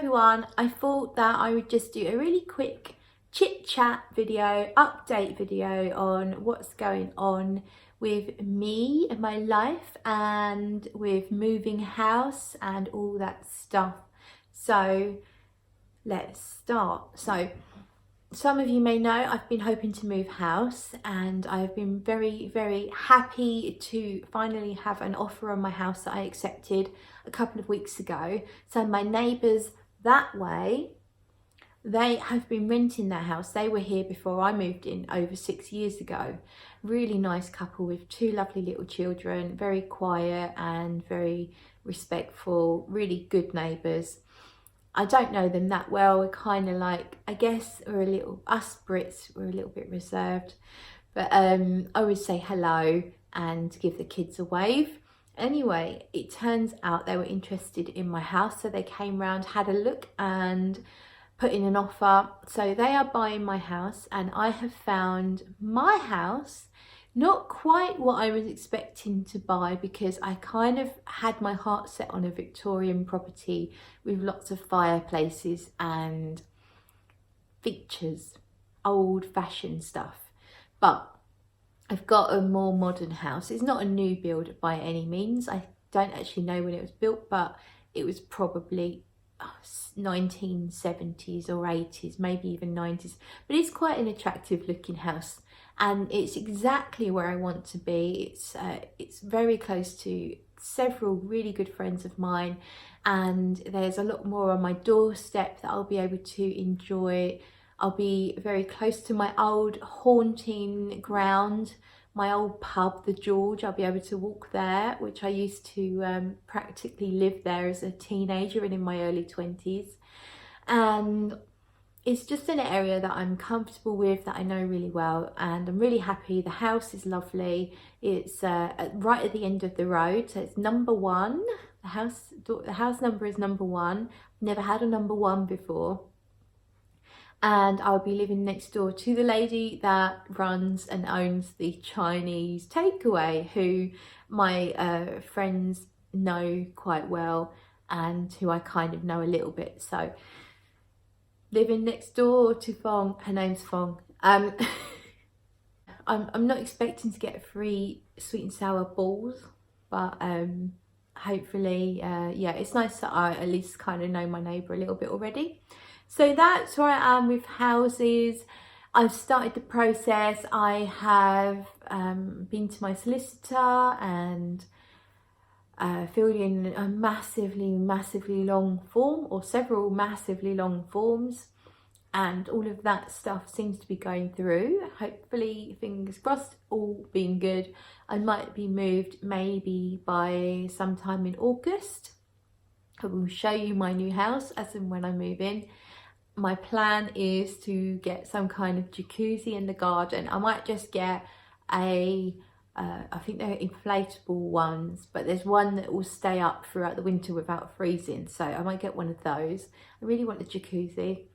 everyone, I thought that I would just do a really quick chit chat video, update video on what's going on with me and my life and with moving house and all that stuff. So let's start. So some of you may know I've been hoping to move house, and I've been very happy to finally have an offer on my house that I accepted a couple of weeks ago. So my neighbours that way, they have been renting their house. They were here before I moved in over 6 years ago. Really nice couple with 2 lovely little children, very quiet and very respectful, really good neighbours. I don't know them that well. We're kind of like, I guess us Brits, we're a little bit reserved, but I always say hello and give the kids a wave. Anyway, it turns out they were interested in my house, so they came round, had a look and put in an offer. So they are buying my house, and I have found my house not quite what I was expecting to buy, because I kind of had my heart set on a Victorian property with lots of fireplaces and features, old-fashioned stuff. But I've got a more modern house. It's not a new build by any means. I don't actually know when it was built, but it was probably 1970s or 80s, maybe even 90s. But it's quite an attractive looking house, and it's exactly where I want to be. It's very close to several really good friends of mine, and there's a lot more on my doorstep that I'll be able to enjoy. I'll be very close to my old haunting ground, my old pub, the George. I'll be able to walk there, which I used to practically live there as a teenager and in my early 20s. And it's just an area that I'm comfortable with, that I know really well, and I'm really happy. The house is lovely. It's right at the end of the road, so it's number 1. The house number is number 1. Never had a number 1 before. And I'll be living next door to the lady that runs and owns the Chinese takeaway, who my friends know quite well and who I kind of know a little bit. So living next door to Fong, her name's Fong. I'm not expecting to get free sweet and sour balls, but hopefully, yeah, it's nice that I at least kind of know my neighbour a little bit already. So that's where I am with houses. I've started the process. I have been to my solicitor and filled in a massively long form, or several massively long forms, and all of that stuff seems to be going through. Hopefully, fingers crossed, all being good, I might be moved maybe by sometime in August. I will show you my new house as and when I move in. My plan is to get some kind of jacuzzi in the garden. I might just get I think they're inflatable ones, but there's one that will stay up throughout the winter without freezing, so I might get one of those. I really want a jacuzzi.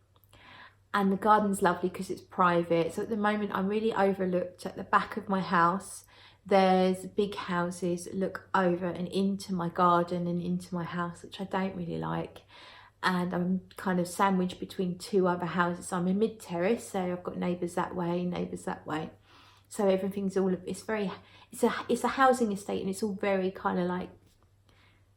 And the garden's lovely because it's private. So at the moment I'm really overlooked. At the back of my house there's big houses that look over and into my garden and into my house, which I don't really like. And I'm kind of sandwiched between 2 other houses. So I'm a mid-terrace, so I've got neighbours that way, neighbours that way. So everything's it's a housing estate, and it's all very kind of like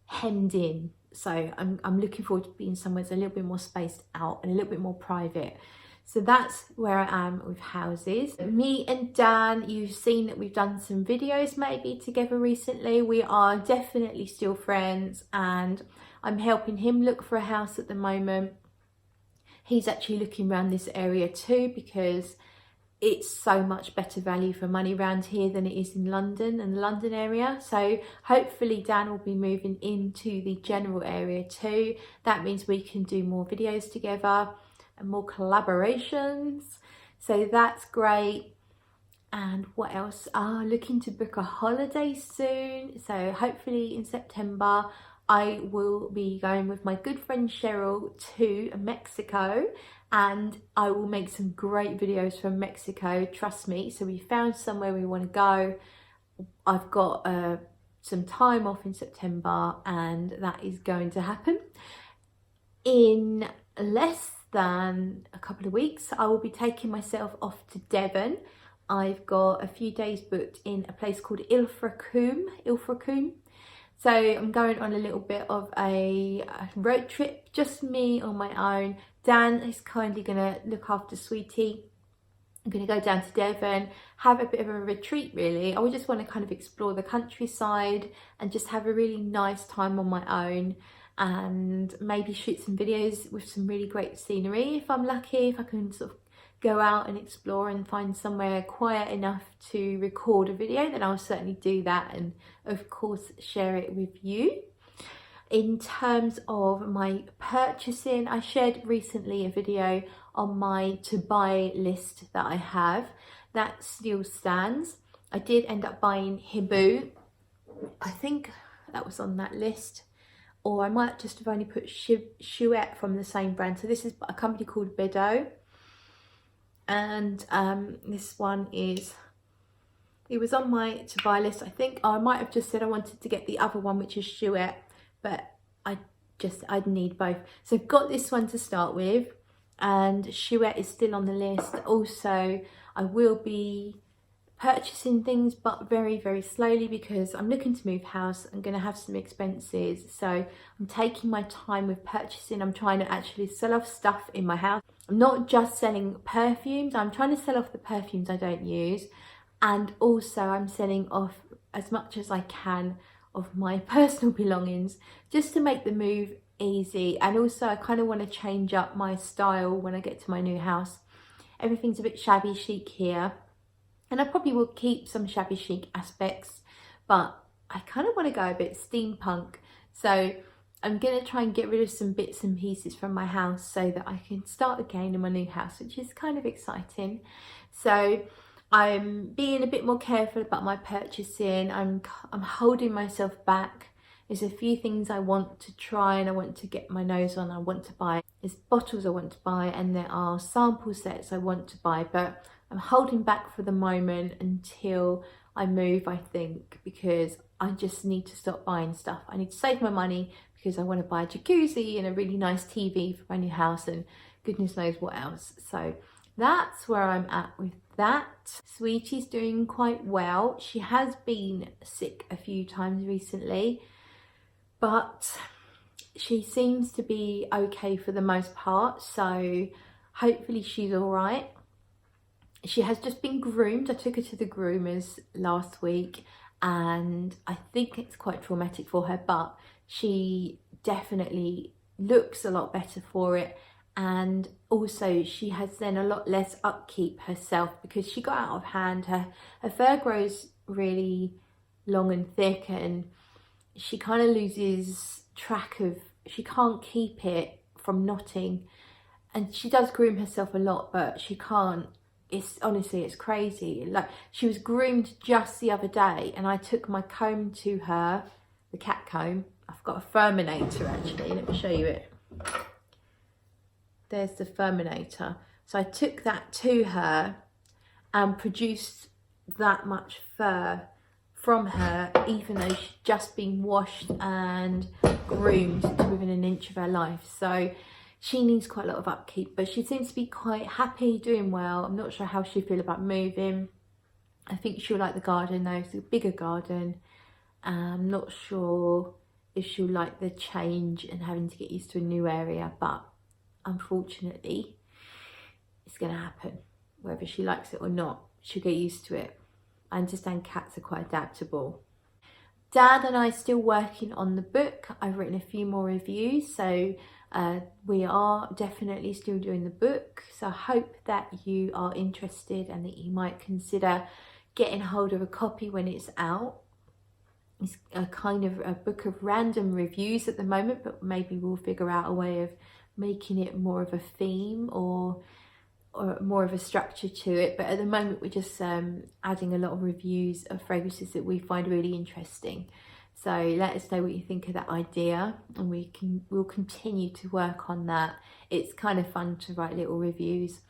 hemmed in. So I'm looking forward to being somewhere that's a little bit more spaced out and a little bit more private. So that's where I am with houses. Me and Dan, you've seen that we've done some videos maybe together recently. We are definitely still friends, and I'm helping him look for a house at the moment. He's actually looking around this area too, because it's so much better value for money around here than it is in London and the London area. So hopefully Dan will be moving into the general area too. That means we can do more videos together and more collaborations. So that's great. And what else? Looking to book a holiday soon. So hopefully in September I will be going with my good friend Cheryl to Mexico, and I will make some great videos from Mexico, trust me. So we found somewhere we want to go. I've got some time off in September, and that is going to happen. In less than a couple of weeks, I will be taking myself off to Devon. I've got a few days booked in a place called Ilfracombe. So I'm going on a little bit of a road trip, just me on my own. Dan is kindly gonna look after Sweetie. I'm gonna go down to Devon, have a bit of a retreat really. I would just want to kind of explore the countryside and just have a really nice time on my own, and maybe shoot some videos with some really great scenery if I'm lucky, if I can sort of go out and explore and find somewhere quiet enough to record a video, then I'll certainly do that, and of course share it with you. In terms of my purchasing, I shared recently a video on my to buy list that I have. That still stands. I did end up buying Hibu. I think that was on that list, or I might just have only put Chouette from the same brand. So this is a company called Bedo, and this one is, it was on my to buy list. I think I might have just said I wanted to get the other one, which is Chouette, but I'd need both. So I've got this one to start with, and Chouette is still on the list. Also, I will be purchasing things, but very, very slowly, because I'm looking to move house. I'm going to have some expenses, so I'm taking my time with purchasing. I'm trying to actually sell off stuff in my house. I'm not just selling perfumes, I'm trying to sell off the perfumes I don't use, and also I'm selling off as much as I can of my personal belongings, just to make the move easy. And also I kind of want to change up my style when I get to my new house. Everything's a bit shabby chic here, and I probably will keep some shabby chic aspects, but I kind of want to go a bit steampunk. So I'm going to try and get rid of some bits and pieces from my house so that I can start again in my new house, which is kind of exciting. So I'm being a bit more careful about my purchasing. I'm holding myself back. There's a few things I want to try and I want to get my nose on. I want to buy. There's bottles I want to buy, and there are sample sets I want to buy, but I'm holding back for the moment until I move, I think, because I just need to stop buying stuff. I need to save my money because I want to buy a jacuzzi and a really nice TV for my new house and goodness knows what else. So that's where I'm at with that. Sweetie's doing quite well. She has been sick a few times recently, but she seems to be okay for the most part, so hopefully she's all right. She has just been groomed. I took her to the groomers last week, and I think it's quite traumatic for her, but she definitely looks a lot better for it. And also she has then a lot less upkeep herself, because she got out of hand. Her fur grows really long and thick, and she kind of loses track of, she can't keep it from knotting. And she does groom herself a lot, but she can't. It's honestly, it's crazy. Like, she was groomed just the other day, and I took my comb to her, the cat comb. I've got a Furminator actually, let me show you it. There's the Furminator. So I took that to her and produced that much fur from her, even though she's just been washed and groomed to within an inch of her life. So she needs quite a lot of upkeep, but she seems to be quite happy, doing well. I'm not sure how she'll feel about moving. I think she'll like the garden though. It's a bigger garden. I'm not sure if she'll like the change and having to get used to a new area, but unfortunately it's going to happen. Whether she likes it or not, she'll get used to it. I understand cats are quite adaptable. Dan and I are still working on the book. I've written a few more reviews, so we are definitely still doing the book. So I hope that you are interested and that you might consider getting hold of a copy when it's out. It's a kind of a book of random reviews at the moment, but maybe we'll figure out a way of making it more of a theme or more of a structure to it. But at the moment we're just adding a lot of reviews of fragrances that we find really interesting. So let us know what you think of that idea, and we'll continue to work on that. It's kind of fun to write little reviews.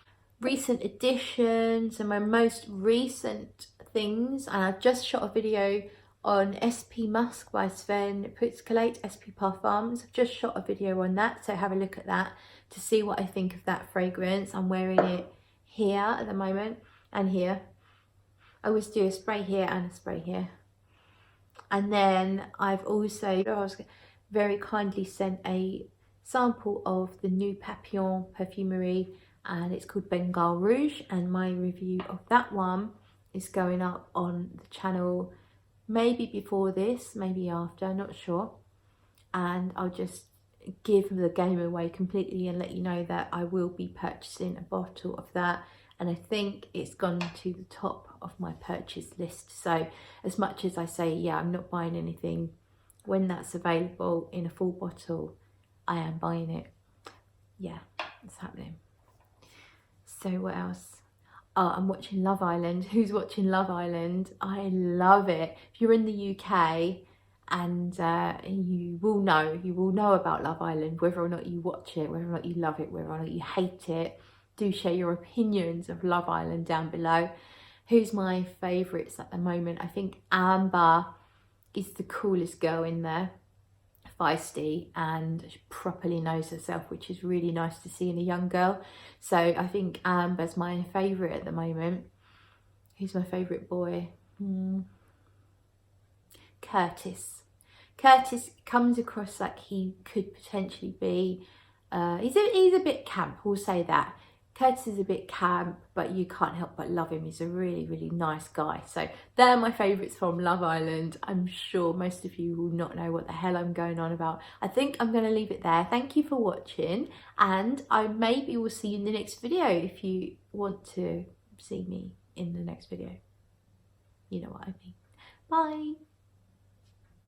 Recent additions and my most recent things, and I've just shot a video on SP Musk by Sven Putzkelate, SP Parfums. I've just shot a video on that, so have a look at that to see what I think of that fragrance. I'm wearing it here at the moment and here. I always do a spray here and a spray here. And then I've also, I was very kindly sent a sample of the new Papillon perfumery, and it's called Bengal Rouge, and my review of that one is going up on the channel maybe before this, maybe after, I'm not sure. And I'll just give the game away completely and let you know that I will be purchasing a bottle of that, and I think it's gone to the top of my purchase list. So as much as I say, yeah, I'm not buying anything, when that's available in a full bottle, I am buying it. Yeah, it's happening. So what else? Oh, I'm watching Love Island. Who's watching Love Island? I love it. If you're in the UK, and you will know about Love Island, whether or not you watch it, whether or not you love it, whether or not you hate it. Do share your opinions of Love Island down below. Who's my favourites at the moment? I think Amber is the coolest girl in there. Feisty, and she properly knows herself, which is really nice to see in a young girl. So I think Amber's my favourite at the moment. Who's my favourite boy? Curtis. Curtis comes across like he could potentially be, he's a bit camp, we'll say that. Curtis is a bit camp, but you can't help but love him. He's a really, really nice guy. So they're my favourites from Love Island. I'm sure most of you will not know what the hell I'm going on about. I think I'm going to leave it there. Thank you for watching, and I maybe will see you in the next video if you want to see me in the next video. You know what I mean. Bye.